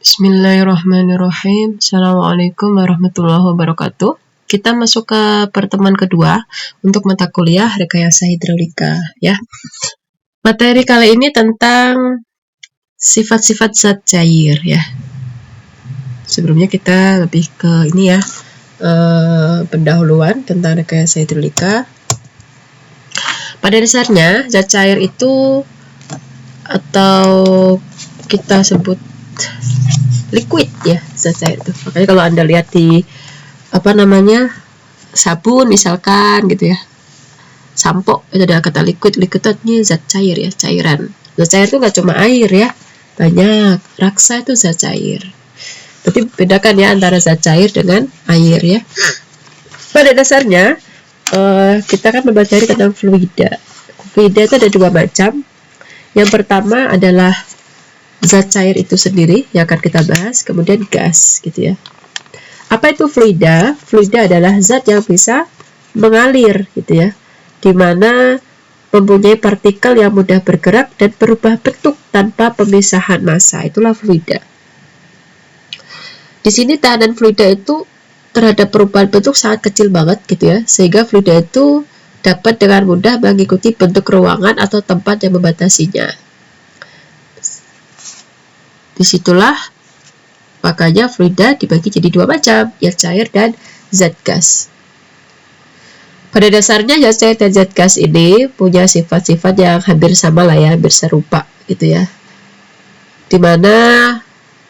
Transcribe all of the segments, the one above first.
Bismillahirrahmanirrahim. Assalamualaikum warahmatullahi wabarakatuh. Kita masuk ke pertemuan kedua untuk mata kuliah rekayasa hidrolika ya. Materi kali ini tentang sifat-sifat zat cair ya. Sebelumnya kita lebih ke ini ya, pendahuluan tentang rekayasa hidrolika. Pada dasarnya zat cair itu atau kita sebut liquid ya, zat cair itu. Makanya kalau Anda lihat di sabun misalkan gitu ya, sampo itu ada kata liquid itu zat cair ya, cairan. Zat cair itu nggak cuma air ya, banyak. Raksa itu zat cair. Tapi bedakan ya antara zat cair dengan air ya. Pada dasarnya kita kan mempelajari tentang fluida. Fluida itu ada dua macam. Yang pertama adalah zat cair itu sendiri yang akan kita bahas, kemudian gas gitu ya. Apa itu fluida? Fluida adalah zat yang bisa mengalir gitu ya, dimana mempunyai partikel yang mudah bergerak dan berubah bentuk tanpa pemisahan massa. Itulah fluida. Di sini tahanan fluida itu terhadap perubahan bentuk sangat kecil banget gitu ya, sehingga fluida itu dapat dengan mudah mengikuti bentuk ruangan atau tempat yang membatasinya. Disitulah makanya fluida dibagi jadi dua macam, zat cair dan zat gas. Pada dasarnya zat cair dan zat gas ini punya sifat-sifat yang hampir sama lah ya, hampir serupa gitu ya. Dimana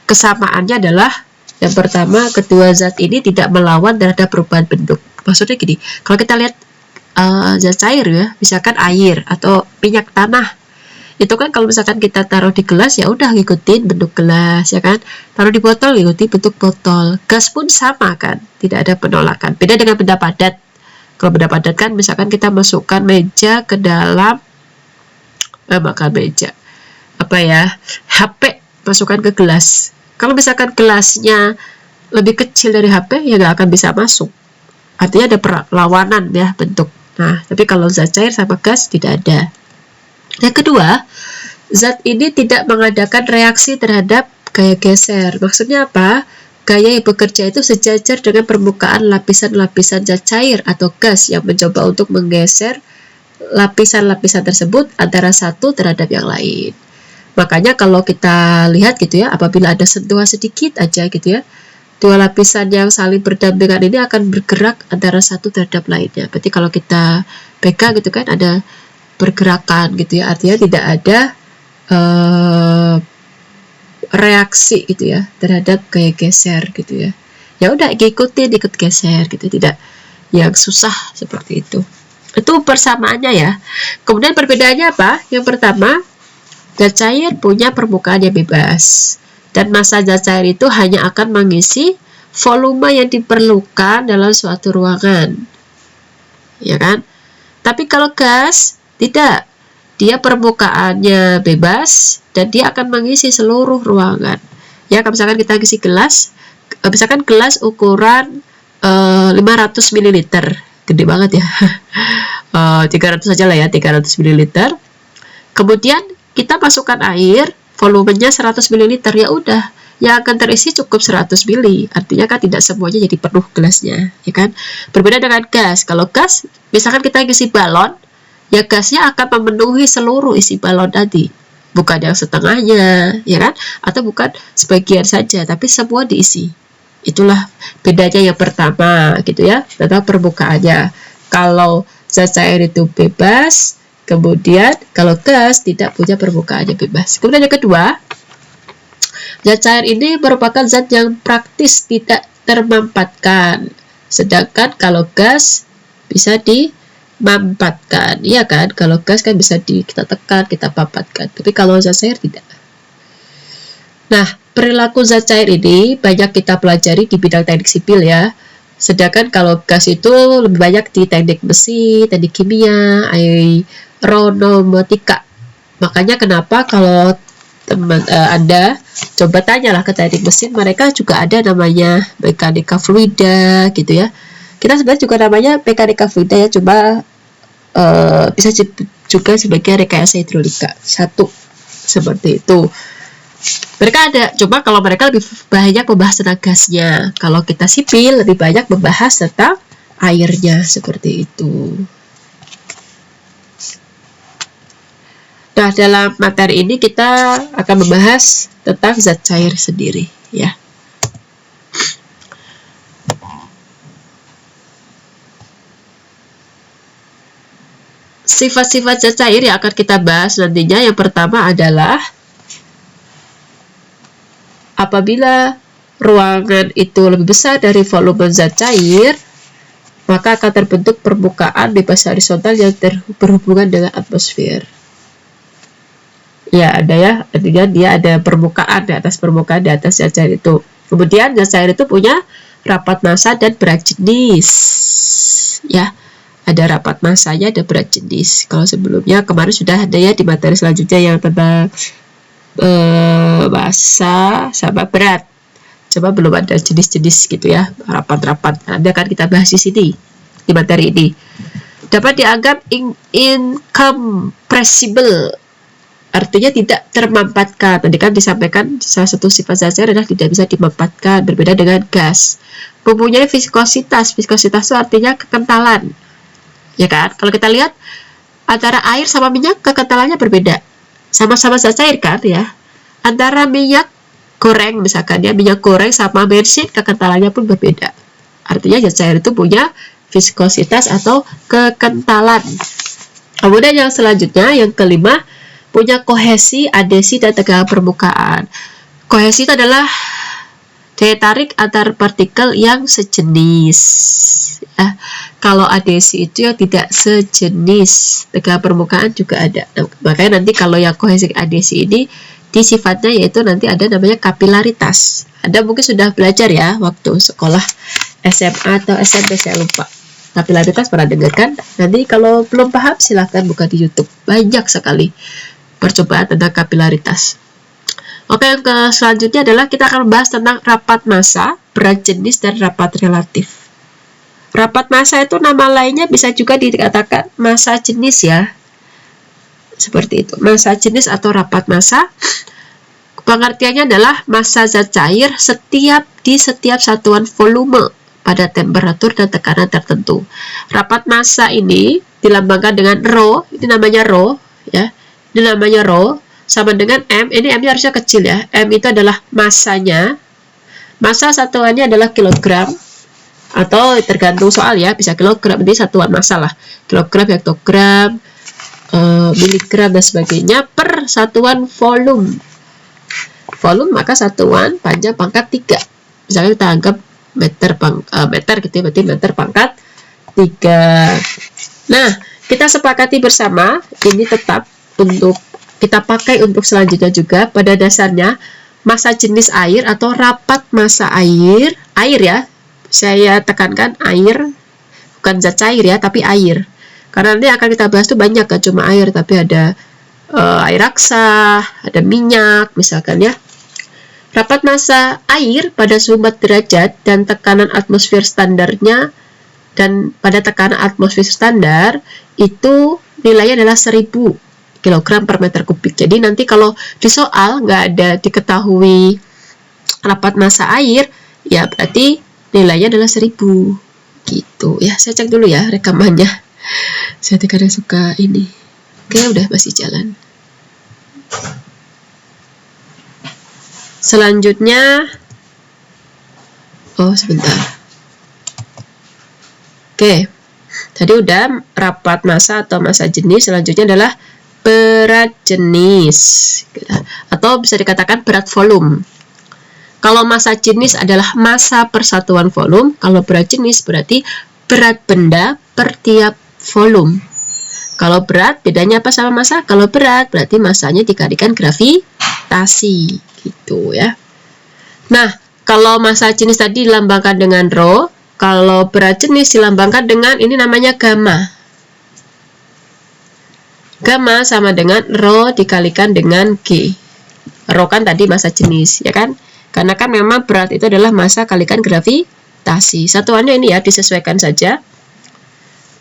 kesamaannya adalah yang pertama, kedua zat ini tidak melawan terhadap perubahan bentuk. Maksudnya gini, kalau kita lihat zat cair ya, misalkan air atau minyak tanah, itu kan kalau misalkan kita taruh di gelas ya udah ngikutin bentuk gelas ya kan, taruh di botol ngikutin bentuk botol. Gas pun sama kan, tidak ada penolakan. Beda dengan benda padat. Kalau benda padat kan misalkan kita masukkan meja ke dalam HP, masukkan ke gelas. Kalau misalkan gelasnya lebih kecil dari HP ya nggak akan bisa masuk, artinya ada perlawanan ya bentuk. Nah, tapi kalau zat cair sama gas tidak ada. Yang kedua, zat ini tidak mengadakan reaksi terhadap gaya geser. Maksudnya apa? Gaya yang bekerja itu sejajar dengan permukaan lapisan-lapisan zat cair atau gas yang mencoba untuk menggeser lapisan-lapisan tersebut antara satu terhadap yang lain. Makanya kalau kita lihat gitu ya, apabila ada sentuhan sedikit aja gitu ya, dua lapisan yang saling berdampingan ini akan bergerak antara satu terhadap lainnya. Berarti kalau kita pegang gitu kan ada pergerakan gitu ya, artinya tidak ada reaksi gitu ya terhadap gaya geser gitu ya. Ya udah ikut geser gitu, tidak yang susah seperti itu. Itu persamaannya ya. Kemudian perbedaannya apa? Yang pertama, zat cair punya permukaan yang bebas dan massa zat cair itu hanya akan mengisi volume yang diperlukan dalam suatu ruangan. Ya kan? Tapi kalau gas tidak, dia permukaannya bebas dan dia akan mengisi seluruh ruangan. Ya, kalau misalkan kita isi gelas, misalkan gelas ukuran 500 ml, gede banget ya. 300 saja lah ya, 300 ml. Kemudian kita masukkan air, volumenya 100 ml, ya udah, yang akan terisi cukup 100 ml. Artinya kan tidak semuanya jadi penuh gelasnya, ya kan? Berbeda dengan gas. Kalau gas, misalkan kita isi balon, ya gasnya akan memenuhi seluruh isi balon tadi, bukan yang setengahnya ya kan, atau bukan sebagian saja, tapi semua diisi. Itulah bedanya yang pertama gitu ya, tentang permukaannya. Kalau zat cair itu bebas, kemudian kalau gas tidak punya permukaannya bebas. Kemudian yang kedua, zat cair ini merupakan zat yang praktis, tidak termampatkan, sedangkan kalau gas bisa dimampatkan, iya kan? Kalau gas kan bisa kita tekan, kita pampatkan, tapi kalau zat cair tidak. Nah, perilaku zat cair ini banyak kita pelajari di bidang teknik sipil ya, sedangkan kalau gas itu lebih banyak di teknik mesin, teknik kimia, aeronautika. Makanya kenapa kalau Anda coba tanyalah ke teknik mesin, mereka juga ada namanya mekanika fluida gitu ya. Kita sebenarnya juga namanya mekanika fluida ya, coba bisa juga sebagai rekayasa hidrolika satu, seperti itu. Mereka ada, cuma kalau mereka lebih banyak membahas tentang gasnya. Kalau kita sipil lebih banyak membahas tentang airnya, seperti itu. Nah, dalam materi ini kita akan membahas tentang zat cair sendiri, ya. Sifat-sifat zat cair yang akan kita bahas nantinya, yang pertama adalah apabila ruangan itu lebih besar dari volume zat cair, maka akan terbentuk permukaan bebas horizontal yang berhubungan dengan atmosfer. Ya, ada ya, artinya dia ada permukaan di atas zat cair itu. Kemudian zat cair itu punya rapat massa dan berat jenis. Ya, ada rapat massanya, ada berat jenis. Kalau sebelumnya kemarin sudah ada ya di materi selanjutnya yang tentang massa sama berat. Coba belum ada jenis-jenis gitu ya, rapat-rapat. Nanti akan kita bahas di sini di materi ini. Dapat dianggap incompressible, artinya tidak termampatkan. Tadi kan disampaikan salah satu sifat zat cair adalah tidak bisa dimampatkan, berbeda dengan gas. Mempunyai viskositas. Viskositas itu artinya kekentalan. Ya kan? Kalau kita lihat antara air sama minyak, kekentalannya berbeda. Sama-sama zat cair kan ya. Antara minyak goreng misalkan ya, minyak goreng sama bensin, kekentalannya pun berbeda. Artinya zat cair itu punya viskositas atau kekentalan. Kemudian yang selanjutnya, yang kelima, punya kohesi, adesi, dan tegangan permukaan. Kohesi itu adalah daya tarik antar partikel yang sejenis. Ya, kalau adesi itu yang tidak sejenis. Tegangan permukaan juga ada. Nah, makanya nanti kalau yang kohesi adesi ini di sifatnya yaitu nanti ada namanya kapilaritas. Anda mungkin sudah belajar ya waktu sekolah SMA atau SMP, saya lupa. Kapilaritas pernah dengar kan? Nanti kalau belum paham silahkan buka di YouTube. Banyak sekali percobaan tentang kapilaritas. Oke, yang selanjutnya adalah kita akan membahas tentang rapat massa, berat jenis, dan rapat relatif. Rapat massa itu nama lainnya bisa juga dikatakan massa jenis ya. Seperti itu, massa jenis atau rapat massa. Pengertiannya adalah massa zat cair di setiap satuan volume pada temperatur dan tekanan tertentu. Rapat massa ini dilambangkan dengan rho, ini namanya rho ya. Ini namanya rho, sama dengan M, ini M-nya harusnya kecil ya. M itu adalah massanya. Massa satuannya adalah kilogram, atau tergantung soal ya, bisa kilogram, ini satuan massa lah. Kilogram, hektogram, miligram, dan sebagainya per satuan volume. Volume maka satuan panjang pangkat 3. Misalnya kita anggap meter gitu ya, berarti meter pangkat 3. Nah, kita sepakati bersama, ini tetap untuk kita pakai untuk selanjutnya juga. Pada dasarnya massa jenis air atau rapat massa air ya, saya tekankan air, bukan zat cair ya, tapi air, karena nanti akan kita bahas tuh banyak, gak cuma air, tapi ada air raksa, ada minyak misalkan ya. Rapat massa air pada suhu 4 derajat dan tekanan atmosfer standarnya, dan pada tekanan atmosfer standar itu nilainya adalah 1000 kg per meter kubik. Jadi nanti kalau di soal nggak ada diketahui rapat massa air, ya berarti nilainya adalah 1000 gitu ya. Saya cek dulu ya rekamannya. Saya kadang suka ini. Oke, udah masih jalan. Selanjutnya, oh sebentar. Oke, tadi udah rapat massa atau massa jenis. Selanjutnya adalah berat jenis, atau bisa dikatakan berat volume. Kalau massa jenis adalah massa persatuan volume, kalau berat jenis berarti berat benda per tiap volume. Kalau berat, bedanya apa sama massa? Kalau berat berarti massanya dikalikan gravitasi, gitu ya. Nah, kalau massa jenis tadi dilambangkan dengan rho, kalau berat jenis dilambangkan dengan ini namanya gamma. Gamma sama dengan rho dikalikan dengan G. Rho kan tadi massa jenis, ya kan? Karena kan memang berat itu adalah massa kalikan gravitasi. Satuannya ini ya, disesuaikan saja.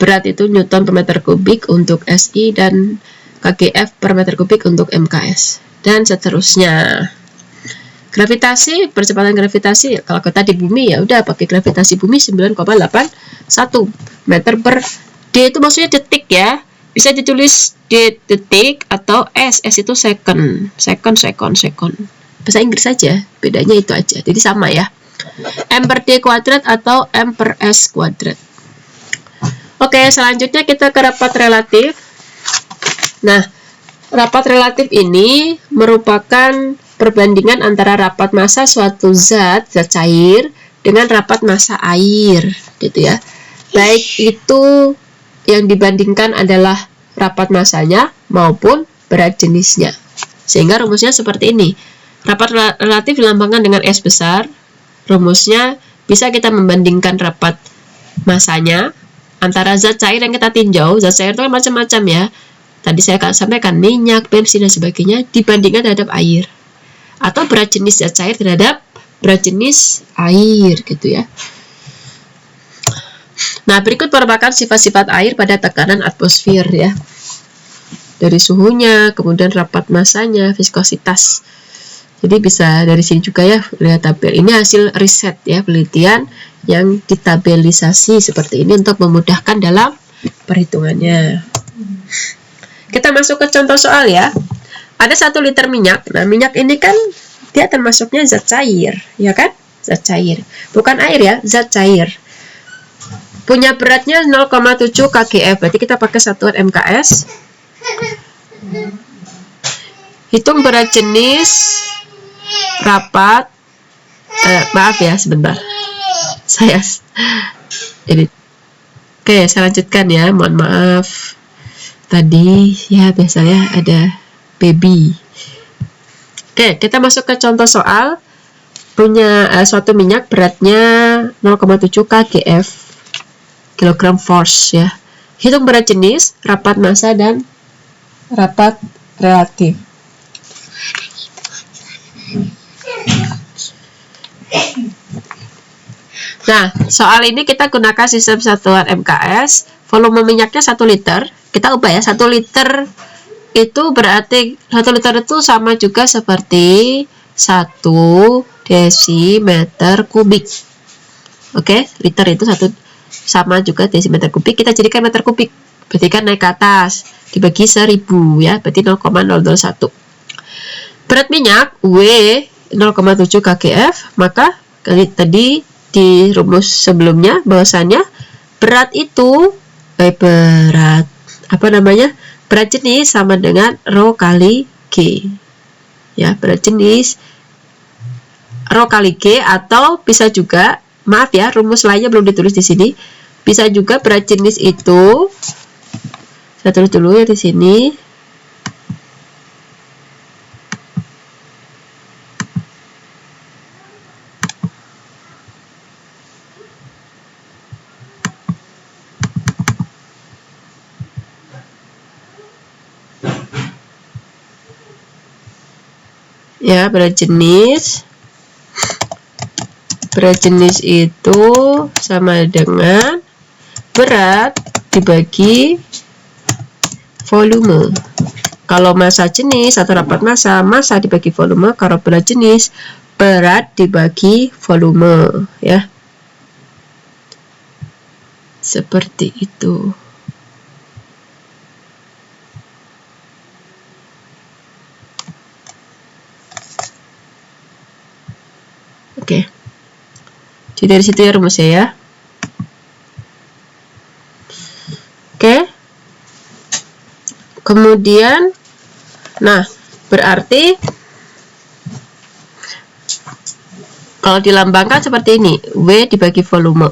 Berat itu Newton per meter kubik untuk SI dan kgf per meter kubik untuk MKS. Dan seterusnya. Gravitasi, percepatan gravitasi, kalau kita di bumi ya udah pakai gravitasi bumi 9,81 meter per D, itu maksudnya detik ya. Bisa ditulis D detik atau S itu second. Bahasa Inggris saja, bedanya itu aja. Jadi sama ya. M per D kuadrat atau M per S kuadrat. Oke, selanjutnya kita ke rapat relatif. Nah, rapat relatif ini merupakan perbandingan antara rapat massa suatu zat cair dengan rapat massa air, gitu ya. Baik itu yang dibandingkan adalah rapat massanya maupun berat jenisnya. Sehingga rumusnya seperti ini. Rapat relatif dilambangkan dengan S besar. Rumusnya bisa kita membandingkan rapat massanya antara zat cair yang kita tinjau. Zat cair itu kan macam-macam ya. Tadi saya akan sampaikan minyak, bensin dan sebagainya dibandingkan terhadap air. Atau berat jenis zat cair terhadap berat jenis air, gitu ya. Nah, berikut merupakan sifat-sifat air pada tekanan atmosfer ya. Dari suhunya, kemudian rapat massanya, viskositas. Jadi bisa dari sini juga ya, lihat tabel. Ini hasil riset ya, penelitian yang ditabelisasi seperti ini untuk memudahkan dalam perhitungannya. Kita masuk ke contoh soal ya. Ada 1 liter minyak. Nah, minyak ini kan dia termasuknya zat cair, ya kan? Zat cair. Bukan air ya, zat cair. Punya beratnya 0,7 kgf. Berarti kita pakai satuan MKS. Hitung berat jenis rapat. Maaf ya, sebentar. Saya edit. Oke, saya lanjutkan ya. Mohon maaf. Tadi ya biasanya ada baby. Oke, kita masuk ke contoh soal. Punya suatu minyak beratnya 0,7 kgf, kilogram force ya. Hitung berat jenis, rapat massa dan rapat relatif. Nah, soal ini kita gunakan sistem satuan MKS. Volume minyaknya 1 liter. Kita ubah ya, 1 liter itu berarti 1 liter itu sama juga seperti 1 desimeter kubik. Oke, liter itu sama juga desimeter kubik. Kita jadikan meter kubik. Berarti kan naik ke atas. Dibagi 1000 ya, berarti 0,001. Berat minyak W 0,7 kgf, maka tadi di rumus sebelumnya bahwasannya berat itu berat jenis sama dengan rho kali G. Ya, berat jenis rho kali G, atau bisa juga, maaf ya, rumus lainnya belum ditulis di sini. Bisa juga berat jenis itu, saya tulis dulu ya di sini. Ya, berat jenis itu sama dengan berat dibagi volume. Kalau massa jenis atau rapat massa, massa dibagi volume. Kalau berat jenis, berat dibagi volume ya. Seperti itu. Oke. Jadi dari situ ya rumusnya ya. Oke. Kemudian, nah, berarti kalau dilambangkan seperti ini, W dibagi volume.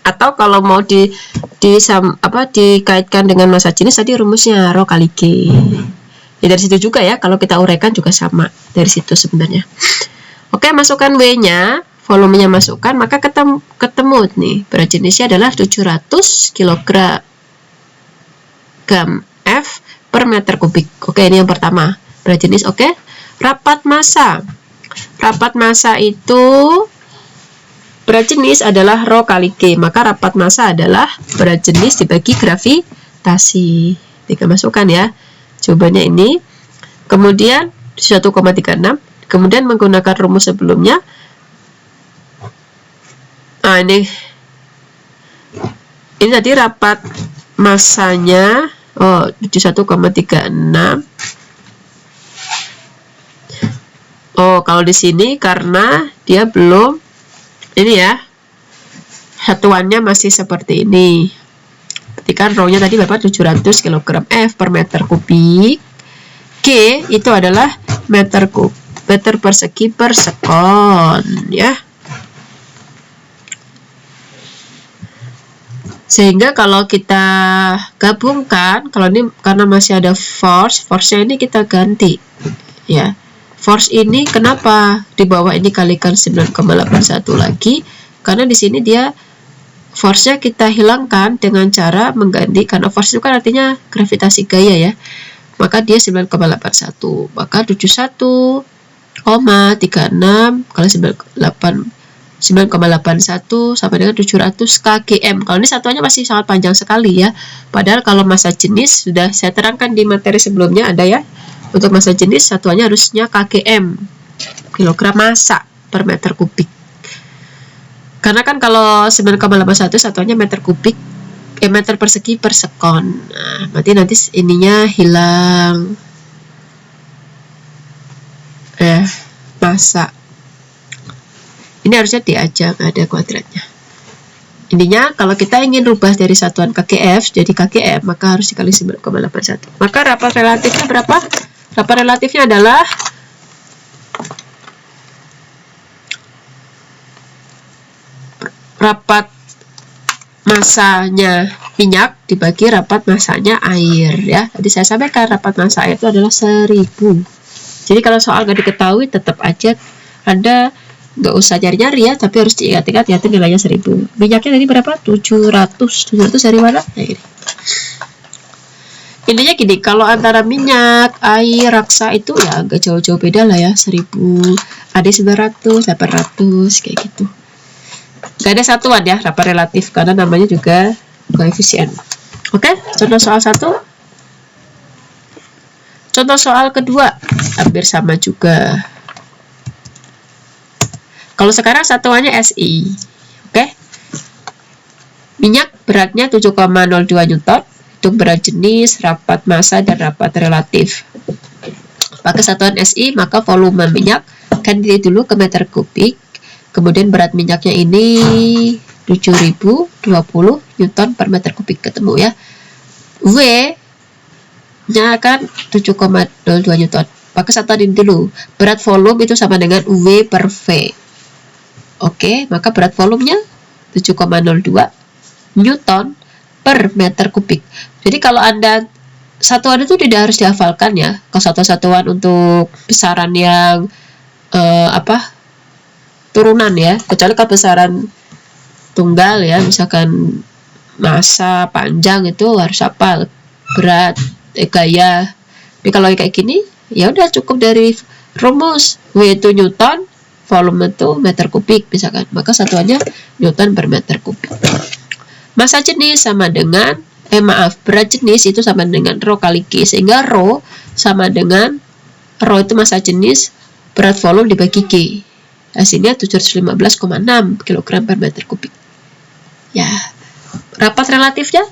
Atau kalau mau dikaitkan dengan massa jenis, tadi rumusnya rho kali G. Ya dari situ juga ya, kalau kita uraikan juga sama dari situ sebenarnya. Oke, masukkan W-nya, volumenya masukkan, maka ketemu nih, berat jenisnya adalah 700 kg F per meter kubik. Oke, ini yang pertama, berat jenis. Oke, rapat massa. Rapat massa itu berat jenis adalah rho kali G, maka rapat massa adalah berat jenis dibagi gravitasi. Kita masukkan ya, jawabannya ini. Kemudian 1,36 Kemudian menggunakan rumus sebelumnya. Nah, ini tadi rapat masanya 71,36. Kalau di sini karena dia belum ini ya, satuannya masih seperti ini. Ketika rho-nya tadi berapa? 700 kg F per meter kubik. G itu adalah meter persegi per sekon ya. Sehingga kalau kita gabungkan, kalau ini karena masih ada force-nya ini kita ganti ya. Force ini kenapa di bawah ini kalikan 9,81 lagi? Karena di sini dia force-nya kita hilangkan dengan cara mengganti, karena force itu kan artinya gravitasi gaya ya. Maka dia 9,81. Maka 71,36 kali 9,81 sama dengan 700 kgm. Kalau ini satuannya masih sangat panjang sekali ya. Padahal kalau massa jenis sudah saya terangkan di materi sebelumnya ada ya. Untuk massa jenis satuannya harusnya kgm, kilogram massa per meter kubik. Karena kan kalau 9,81 satuannya meter kubik, meter persegi per sekon. Nah, nanti ininya hilang. Massa. Ini harusnya diajak ada kuadratnya. Intinya kalau kita ingin rubah dari satuan kgf jadi kgm, maka harus dikali 9,81. Maka rapat relatifnya berapa? Rapat relatifnya adalah rapat massanya minyak dibagi rapat massanya air ya. Tadi saya sampaikan rapat massa air itu adalah 1000. Jadi kalau soal nggak diketahui tetap aja Anda nggak usah cari-cari ya, tapi harus diingat-ingat ya, nilainya 1000. Minyaknya tadi berapa? 700 dari mana? Nah, ini. Intinya gini, kalau antara minyak, air, raksa itu ya agak jauh-jauh beda lah ya, 1000, ada 900, 800 kayak gitu. Gak ada satuan ya rapat relatif karena namanya juga koefisien. Oke, contoh soal 1. Contoh soal kedua hampir sama juga. Kalau sekarang satuannya SI. Oke. Minyak beratnya 7,02 Newton. Itu berat jenis, rapat massa, dan rapat relatif. Pakai satuan SI, maka volume minyak kan dulu ke meter kubik. Kemudian berat minyaknya ini 7020 Newton per meter kubik, ketemu ya. W nya kan 7,02 Newton. Pakai satuan ini dulu. Berat volume itu sama dengan W per V. Oke, maka berat volumenya 7,02 Newton per meter kubik. Jadi kalau Anda satuan itu tidak harus dihafalkan ya. Kalau satuan untuk besaran yang turunan ya, kecuali kalau besaran tunggal ya, misalkan massa panjang itu harus hafal berat gaya. Tapi kalau kayak gini ya udah cukup dari rumus W itu Newton, volume itu meter kubik misalkan, maka satuannya Newton per meter kubik. Massa jenis sama dengan berat jenis itu sama dengan rho kali G, sehingga rho sama dengan rho itu massa jenis, berat volume dibagi G, hasilnya 715,6 kg per meter kubik ya. Rapat relatifnya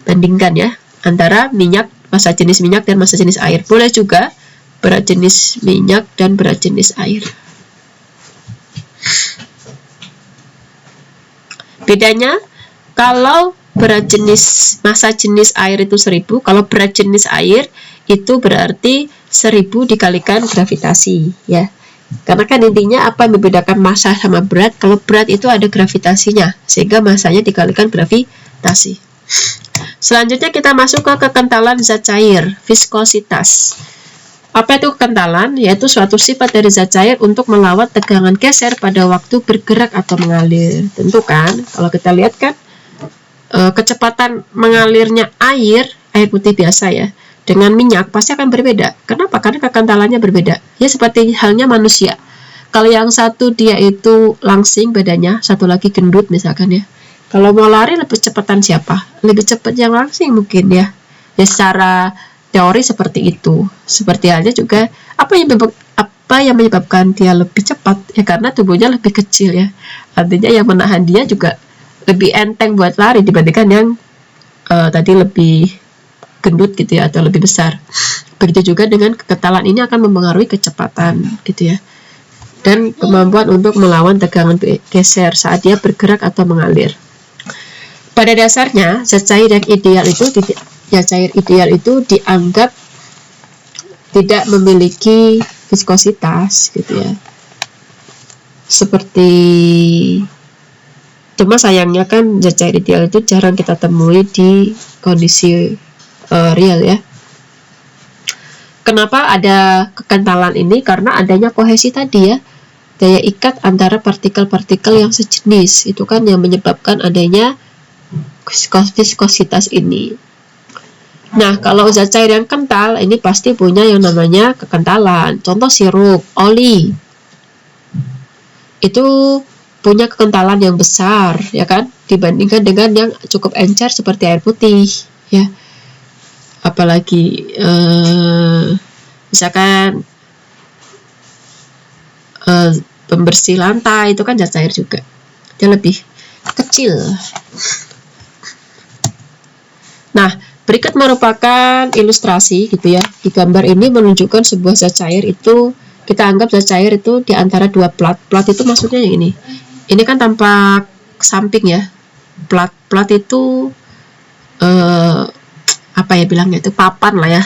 bandingkan ya antara minyak, massa jenis minyak dan massa jenis air. Boleh juga berat jenis minyak dan berat jenis air. Bedanya kalau berat jenis massa jenis air itu 1000, kalau berat jenis air itu berarti 1000 dikalikan gravitasi ya. Karena kan intinya apa yang membedakan massa sama berat? Kalau berat itu ada gravitasinya, sehingga massanya dikalikan gravitasi. Selanjutnya kita masuk ke kekentalan zat cair, viskositas. Apa itu kekentalan? Yaitu suatu sifat dari zat cair untuk melawan tegangan geser pada waktu bergerak atau mengalir. Tentu kan, kalau kita lihat kan kecepatan mengalirnya air putih biasa ya, dengan minyak pasti akan berbeda. Kenapa? Karena kekentalannya berbeda. Ya seperti halnya manusia. Kalau yang satu dia itu langsing badannya, satu lagi gendut misalkan ya. Kalau mau lari lebih cepatan siapa? Lebih cepat yang langsing mungkin ya. Ya secara teori seperti itu. Seperti halnya juga apa Apa yang menyebabkan dia lebih cepat? Ya karena tubuhnya lebih kecil ya. Artinya yang menahan dia juga lebih enteng buat lari dibandingkan yang tadi lebih gendut gitu ya, atau lebih besar. Begitu juga dengan kekentalan ini akan mempengaruhi kecepatan gitu ya, dan kemampuan untuk melawan tegangan geser saat dia bergerak atau mengalir. Pada dasarnya zat cair yang ideal itu dianggap tidak memiliki viskositas gitu ya. Cuma sayangnya kan zat cair ideal itu jarang kita temui di kondisi real ya. Kenapa ada kekentalan ini? Karena adanya kohesi tadi ya, daya ikat antara partikel-partikel yang sejenis, itu kan yang menyebabkan adanya viskositas ini. Nah, kalau zat cair yang kental ini pasti punya yang namanya kekentalan. Contoh sirup, oli, itu punya kekentalan yang besar ya kan, dibandingkan dengan yang cukup encer seperti air putih ya. Apalagi misalkan pembersih lantai itu kan zat cair juga, dia lebih kecil. Nah, berikut merupakan ilustrasi gitu ya. Di gambar ini menunjukkan sebuah zat cair itu, kita anggap zat cair itu di antara dua plat. Plat itu maksudnya yang ini. Ini kan tampak samping ya. Plat itu apa ya bilangnya, itu papan lah ya.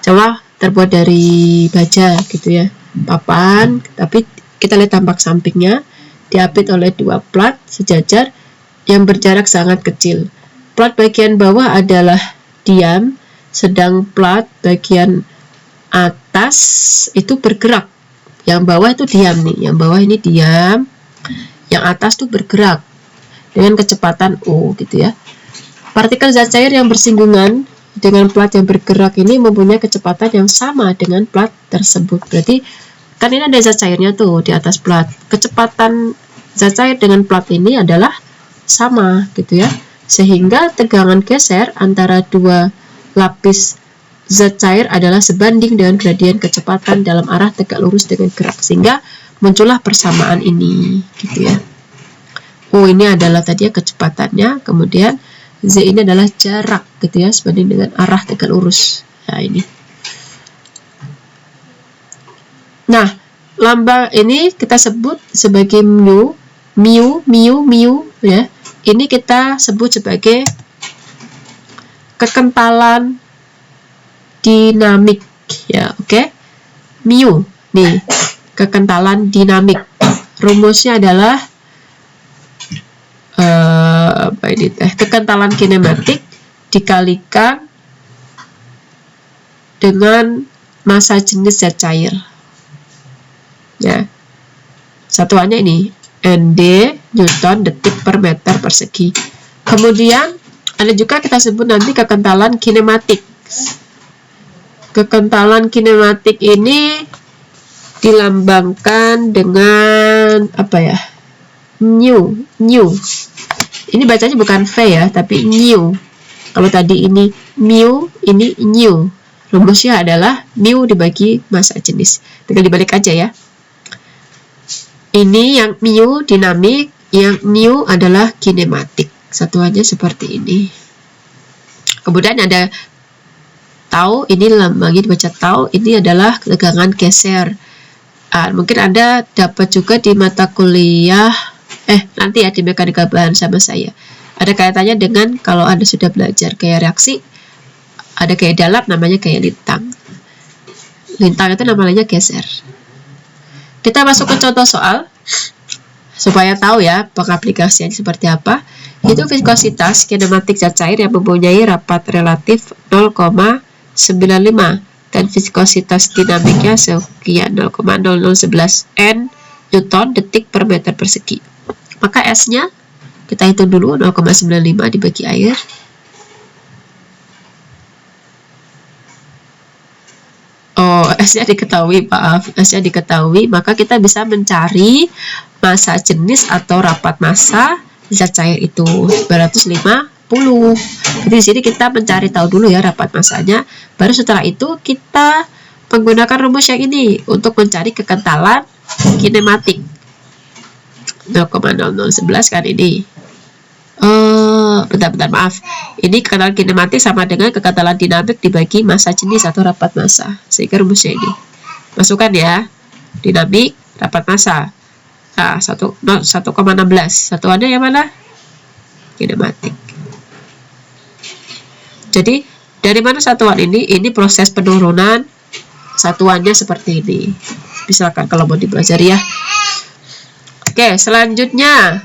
Coba terbuat dari baja gitu ya. Papan, tapi kita lihat tampak sampingnya diapit oleh dua plat sejajar yang berjarak sangat kecil. Plat bagian bawah adalah diam, sedang plat bagian atas itu bergerak. Yang bawah itu diam nih, yang bawah ini diam, yang atas tuh bergerak dengan kecepatan U gitu ya. Partikel zat cair yang bersinggungan dengan plat yang bergerak ini mempunyai kecepatan yang sama dengan plat tersebut. Berarti kan ini ada zat cairnya tuh di atas plat. Kecepatan zat cair dengan plat ini adalah sama gitu ya. Sehingga tegangan geser antara dua lapis zat cair adalah sebanding dengan gradien kecepatan dalam arah tegak lurus dengan gerak, sehingga muncullah persamaan ini gitu ya. Ini adalah tadi ya kecepatannya, kemudian Z ini adalah jarak gitu ya, sebanding dengan arah tegak lurus. Nah ini. Nah, lambang ini kita sebut sebagai mu ya. Ini kita sebut sebagai kekentalan dinamik ya, oke? Mu nih, kekentalan dinamik. Rumusnya adalah kekentalan kinematik dikalikan dengan massa jenis zat cair. Ya. Satuannya ini Nd Newton detik per meter persegi. Kemudian ada juga kita sebut nanti kekentalan kinematik. Kekentalan kinematik ini dilambangkan dengan apa ya? New. Ini bacanya bukan V ya, tapi new. Kalau tadi ini mu, ini new. Rumusnya adalah mu dibagi massa jenis. Tinggal dibalik aja ya. Ini yang mu dinamik, yang new adalah kinematik. Satuannya seperti ini. Kemudian ada tau, ini lambangnya dibaca tau, ini adalah tegangan geser. Mungkin Anda dapat juga di mata kuliah, nanti ya di mekanika bahan sama saya. Ada kaitannya dengan kalau Anda sudah belajar gaya reaksi, ada gaya dalam namanya gaya lintang. Lintang itu namanya geser. Kita masuk ke contoh soal supaya tahu ya pengaplikasiannya seperti apa. Itu viskositas kinematik zat cair yang mempunyai rapat relatif 0,95 dan viskositas dinamiknya sekian 0,0011 N Newton detik per meter persegi. Maka S-nya kita hitung dulu 0,95 dibagi air. S-nya diketahui, maaf, S-nya diketahui, maka kita bisa mencari massa jenis atau rapat massa zat cair itu 250. Jadi di sini kita mencari tahu dulu ya rapat massanya, baru setelah itu kita menggunakan rumus yang ini untuk mencari kekentalan kinematik. 0,0011 kan ini. Bentar, maaf. Ini kekentalan kinematik sama dengan kekentalan dinamik dibagi massa jenis atau rapat massa. Sehingga rumusnya ini. Masukkan ya. Dinamik, rapat massa. Nah, 1,16. Satuannya yang mana? Kinematik. Jadi, dari mana satuan ini? Ini proses penurunan satuannya seperti ini. Misalkan kalau mau dipelajari ya. Oke, selanjutnya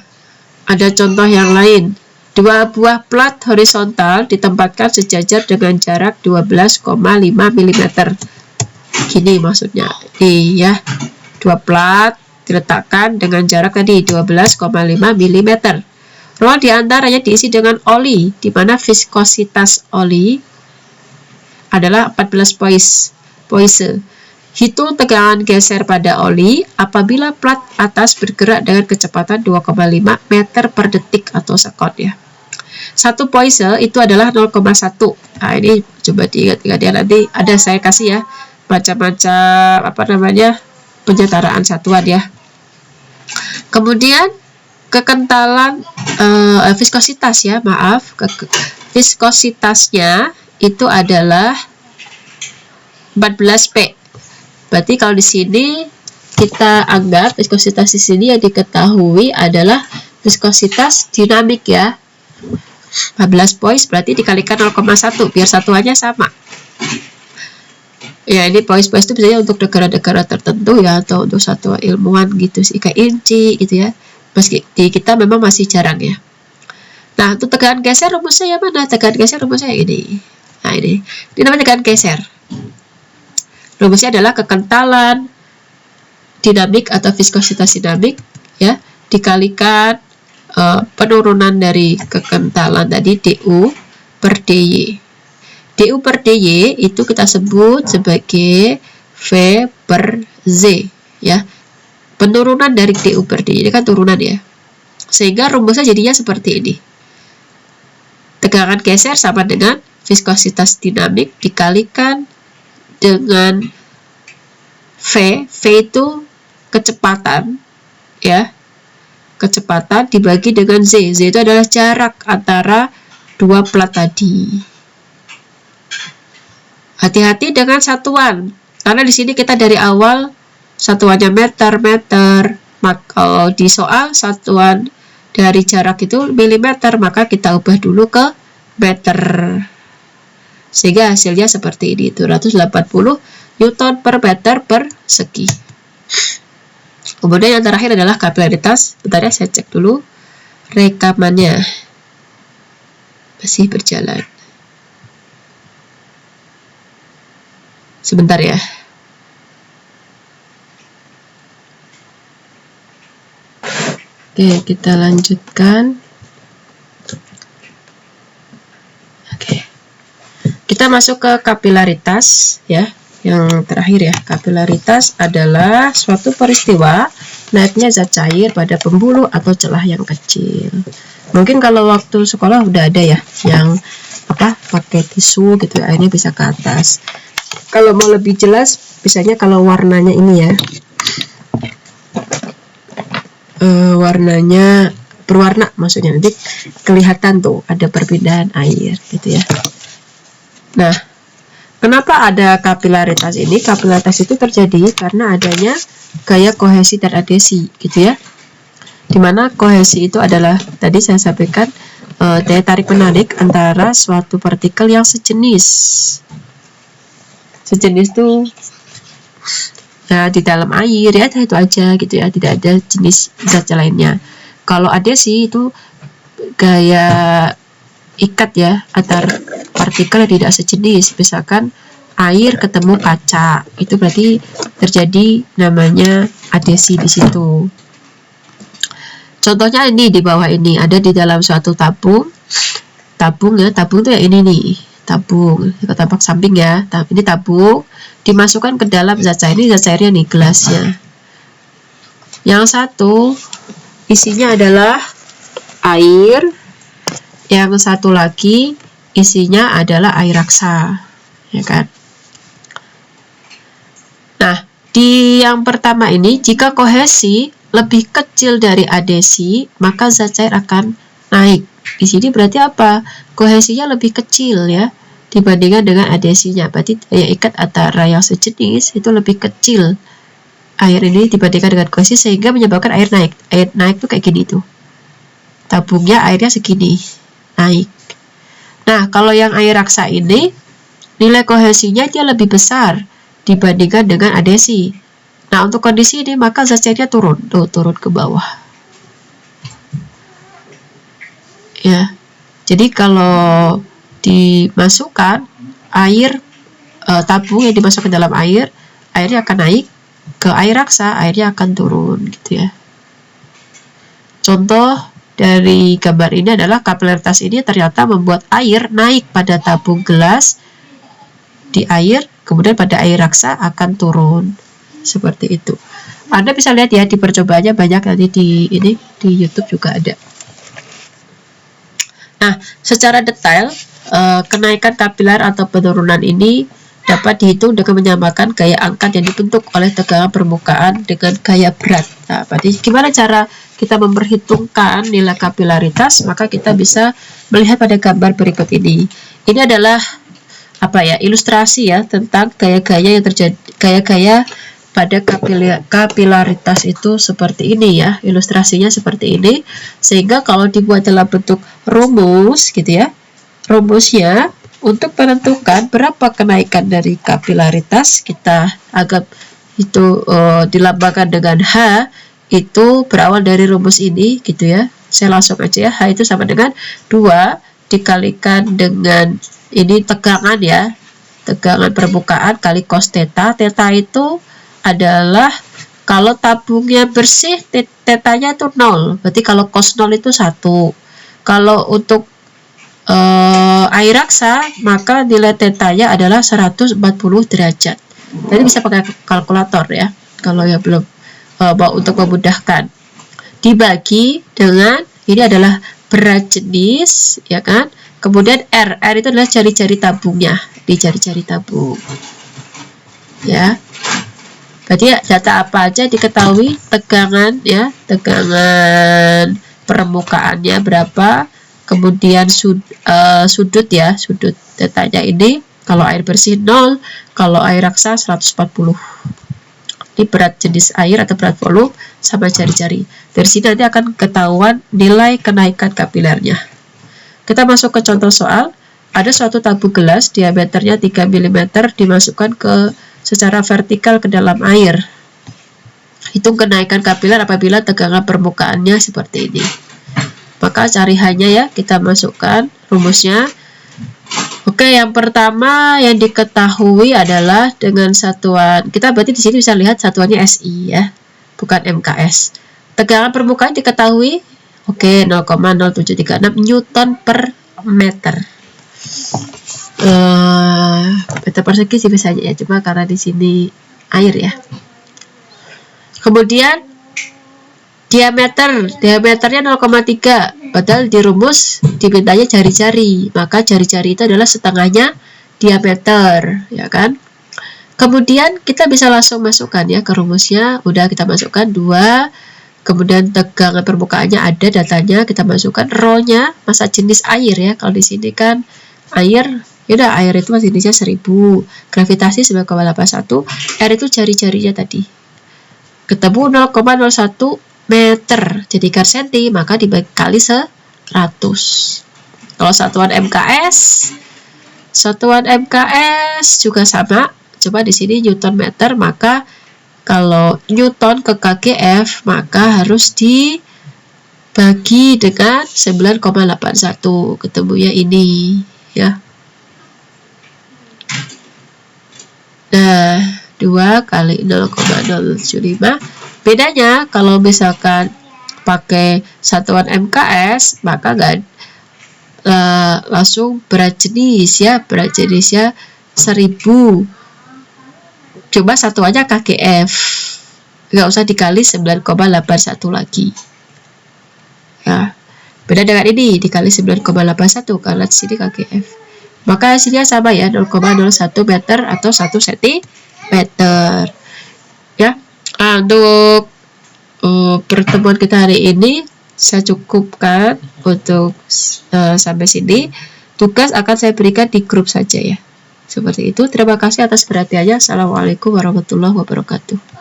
ada contoh yang lain. Dua buah plat horizontal ditempatkan sejajar dengan jarak 12,5 mm. Gini maksudnya. Iya, dua plat diletakkan dengan jarak tadi 12,5 mm. Ruang di antaranya diisi dengan oli, di mana viskositas oli adalah 14 poise. Hitung tegangan geser pada oli apabila plat atas bergerak dengan kecepatan 2,5 meter per detik atau sekon ya. 1 poise itu adalah 0,1. Nah, ini coba diingat-ingat ya, nanti ada saya kasih ya macam-macam penyetaraan satuan ya. Kemudian kekentalan viskositas ya, maaf. Viskositasnya itu adalah 14 P. Berarti kalau di sini kita anggap viskositas di sini yang diketahui adalah viskositas dinamik ya. 14 poise berarti dikalikan 0,1 biar satuannya sama. Ya, ini poise itu biasanya untuk negara-negara tertentu ya, atau untuk satuan ilmuwan gitu sih, kayak inci gitu ya. Meski di kita memang masih jarang ya. Nah, untuk tegangan geser rumusnya yang mana? Tegangan geser rumusnya ini. Nah, ini namanya tegangan geser. Rumusnya adalah kekentalan dinamik atau viskositas dinamik ya dikalikan penurunan dari kekentalan tadi du per dy. Du per dy itu kita sebut sebagai V per Z ya. Penurunan dari du per dy ini kan turunan ya. Sehingga rumusnya jadinya seperti ini. Tegangan geser sama dengan viskositas dinamik dikalikan dengan V itu kecepatan ya, kecepatan dibagi dengan Z itu adalah jarak antara dua plat tadi. Hati-hati dengan satuan, karena di sini kita dari awal satuannya meter, maka di soal satuan dari jarak itu milimeter, maka kita ubah dulu ke meter. Sehingga hasilnya seperti ini, 280 Newton per meter per segi. Kemudian yang terakhir adalah kapilaritas. Bentar ya, saya cek dulu rekamannya. Masih berjalan. Sebentar ya. Oke, kita lanjutkan. Oke. Kita masuk ke kapilaritas ya. Yang terakhir ya, kapilaritas adalah suatu peristiwa naiknya zat cair pada pembuluh atau celah yang kecil. Mungkin kalau waktu sekolah udah ada ya, yang pakai tisu gitu, airnya bisa ke atas. Kalau mau lebih jelas, misalnya kalau warnanya ini ya, warnanya berwarna, maksudnya nanti kelihatan tuh ada perpindahan air gitu ya. Nah, kenapa ada kapilaritas ini? Kapilaritas itu terjadi karena adanya gaya kohesi dan adhesi gitu ya. Dimana kohesi itu adalah, tadi saya sampaikan, daya tarik menarik antara suatu partikel yang sejenis. Sejenis tuh ya di dalam air ya, itu aja gitu ya, tidak ada jenis zat lainnya. Kalau adhesi itu gaya ikat ya antar partikel yang tidak sejenis, misalkan air ketemu kaca, itu berarti terjadi namanya adhesi di situ. Contohnya ini di bawah ini ada di dalam suatu tabung ya, tabung itu ya ini nih, tabung, kita tampak samping ya, ini tabung dimasukkan ke dalam zat cair, ini zat cairnya nih, gelasnya. Yang satu isinya adalah air, yang satu lagi isinya adalah air raksa, ya kan? Nah, di yang pertama ini, jika kohesi lebih kecil dari adesi, maka zat cair akan naik. Di sini berarti apa? Kohesinya lebih kecil ya dibandingkan dengan adesinya. Berarti daya ikat antara yang sejenis itu lebih kecil air ini dibandingkan dengan kohesi, sehingga menyebabkan air naik. Air naik tuh kayak gini tuh. Tabungnya airnya segini, naik. Nah, kalau yang air raksa ini, nilai kohesinya dia lebih besar dibandingkan dengan adesi. Nah, untuk kondisi ini maka zat cairnya turun, tuh turun ke bawah. Ya. Jadi kalau dimasukkan air tabung yang dimasukkan dalam air, airnya akan naik, ke air raksa airnya akan turun gitu ya. Contoh dari gambar ini adalah kapilaritas ini ternyata membuat air naik pada tabung gelas di air, kemudian pada air raksa akan turun. Seperti itu. Anda bisa lihat ya di percobaannya banyak, nanti di YouTube juga ada. Nah, secara detail kenaikan kapiler atau penurunan ini dapat dihitung dengan menyamakan gaya angkat yang dibentuk oleh tegangan permukaan dengan gaya berat. Nah, berarti gimana cara kita memperhitungkan nilai kapilaritas? Maka kita bisa melihat pada gambar berikut ini. Ini adalah ilustrasi ya tentang gaya-gaya yang terjadi, gaya-gaya pada kapilaritas itu seperti ini ya, ilustrasinya seperti ini, sehingga kalau dibuat dalam bentuk rumus gitu ya, rumusnya untuk menentukan berapa kenaikan dari kapilaritas, kita anggap itu dilambangkan dengan H, itu berawal dari rumus ini gitu ya. Saya langsung aja ya, H itu sama dengan 2 dikalikan dengan ini tegangan ya, tegangan permukaan kali cos theta. Theta itu adalah kalau tabungnya bersih, tetanya itu 0, berarti kalau cos 0 itu 1. Kalau untuk air raksa, maka nilai tetanya adalah 140 derajat. Jadi bisa pakai kalkulator ya, kalau yang belum mau untuk memudahkan. Dibagi dengan, ini adalah berat jenis, ya kan? Kemudian R itu adalah jari-jari tabungnya, di jari-jari tabung. Ya. Berarti data apa aja diketahui, tegangan ya, tegangan permukaannya berapa, kemudian sudut ya, sudut tetanya ini, kalau air bersih 0, kalau air raksa 140. Ini berat jenis air atau berat volume sama jari-jari. Dari sini nanti akan ketahuan nilai kenaikan kapilernya. Kita masuk ke contoh soal. Ada suatu tabung gelas diameternya 3 mm dimasukkan secara vertikal ke dalam air. Hitung kenaikan kapiler apabila tegangan permukaannya seperti ini. Maka cari hanya ya, kita masukkan rumusnya. Oke, yang pertama yang diketahui adalah dengan satuan, kita berarti di sini bisa lihat satuannya SI ya, bukan MKS. Tegangan permukaan diketahui, oke, 0,0736 Newton per meter. Meter persegi sih bisa aja ya, cuma karena di sini air ya. Kemudian diameternya 0,3, padahal di rumus dimintanya jari-jari, maka jari-jari itu adalah setengahnya diameter, ya kan? Kemudian kita bisa langsung masukkan ya ke rumusnya, udah kita masukkan 2, kemudian tegangan permukaannya ada datanya, kita masukkan rho-nya, masa jenis air ya, kalau di sini kan air, yaudah air itu masih jenisnya 1000, gravitasi 9,81, R itu jari-jarinya tadi, ketemu 0,01 meter, jadikan senti, maka dikali 100. Kalau satuan MKS juga sama, coba di sini Newton meter, maka kalau Newton ke KGF maka harus dibagi dengan 9,81, ketemunya ini ya. Nah, 2 kali 0,075. Bedanya kalau misalkan pakai satuan MKS, maka nggak langsung berat jenis ya, berat jenisnya 1000. Coba satuannya KGF, nggak usah dikali 9,81 lagi. Ya, beda dengan ini dikali 9,81 karena di sini KGF. Maka hasilnya sama ya, 0,01 meter atau 1 cm. Untuk pertemuan kita hari ini saya cukupkan untuk sampai sini. Tugas akan saya berikan di grup saja ya. Seperti itu. Terima kasih atas perhatiannya. Assalamualaikum warahmatullahi wabarakatuh.